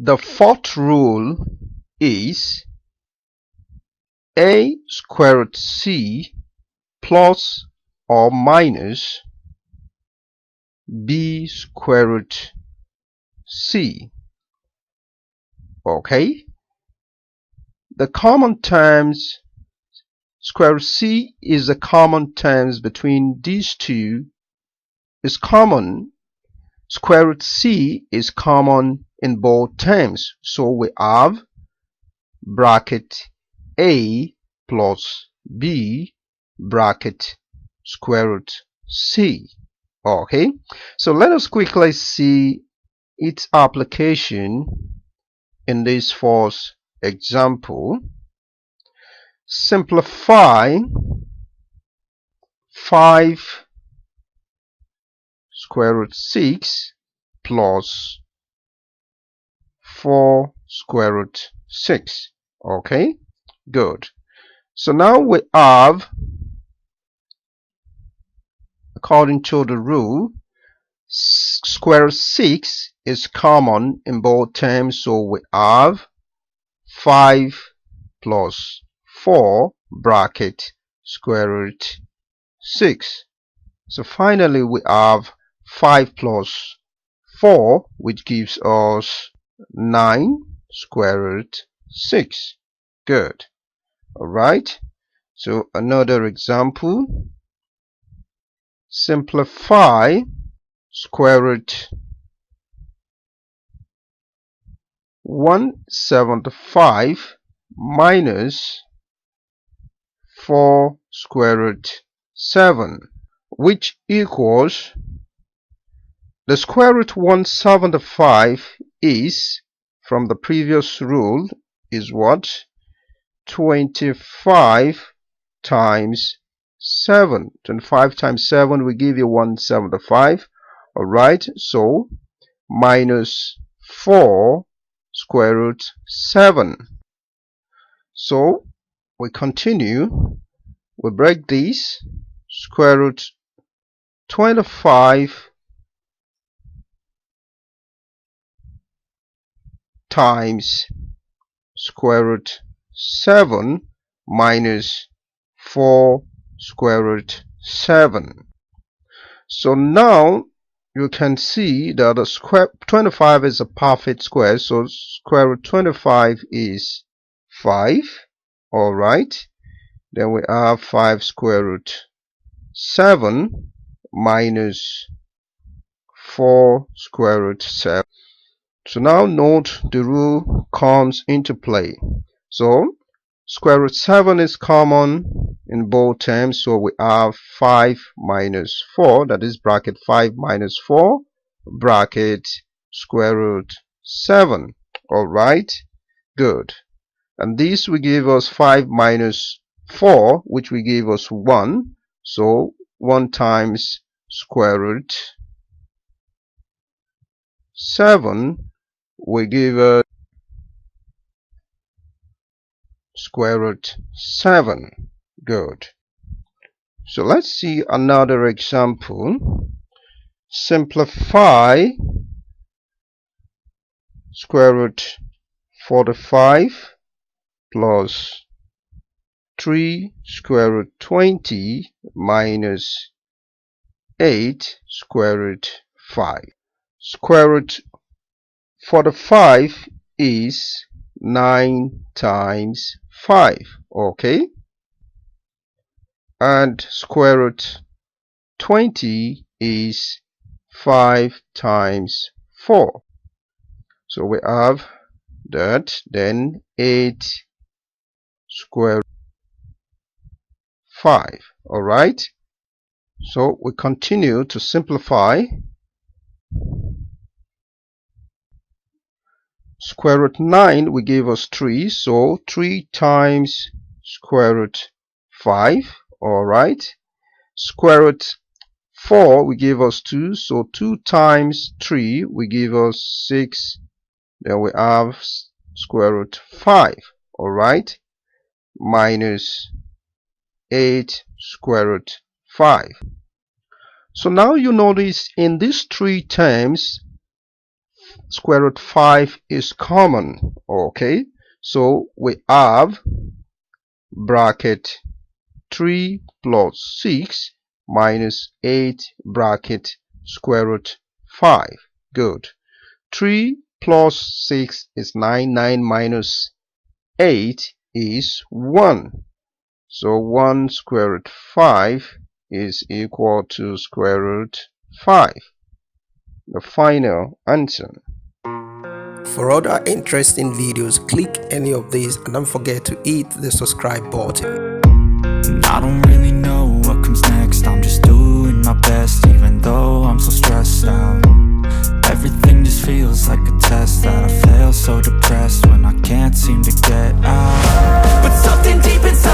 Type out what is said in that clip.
The fourth rule is a square root c plus or minus b square root c. Okay, the common terms, square root c is the common terms between these two, is common. Square root c is common in both terms, so we have bracket a plus b bracket square root c. Okay, so let us quickly see its application in this first example. Simplify 5 square root 6 plus 4 square root 6. Okay, good. So now we have, according to the rule, square root 6 is common in both terms, so we have 5 plus 4 bracket square root 6. So finally we have 5 plus 4, which gives us 9 square root 6. Good. Alright, so another example. Simplify square root 175 minus 4 square root 7, which equals, the square root 175 is, from the previous rule, is what? 25 times 7. 25 times 7 will give you 175. Alright, so minus 4 square root 7. So we continue, we break this. Square root 25 times square root 7 minus 4 square root 7. So now you can see that the square 25 is a perfect square, so square root 25 is 5. Alright, then we have 5 square root 7 minus 4 square root 7. So now note the rule comes into play. So square root 7 is common in both terms, so we have 5 minus 4, that is bracket 5 minus 4 bracket square root 7. Alright, good. And this will give us 5 minus 4, which will give us 1. So 1 times square root 7 will give us square root 7. Good. So let's see another example. Simplify square root 45 plus 3 square root 20 minus 8 square root 5. Square root 45 is 9 times 5. Okay, and square root 20 is 5 times 4. So we have that, then 8 square root 5. Alright, so we continue to simplify. Square root 9 will give us 3, so 3 times square root 5. Alright, square root 4 will give us 2, so 2 times 3 will give us 6. Then we have square root 5. Alright, minus 8 square root 5. So now you notice in these three terms, square root 5 is common. Okay, so we have bracket 3 plus 6 minus 8 bracket square root 5. Good. 3 plus 6 is 9. 9 minus 8 is 1. So 1 square root 5 is equal to square root 5. The final answer. For other interesting videos, click any of these and don't forget to hit the subscribe button. I don't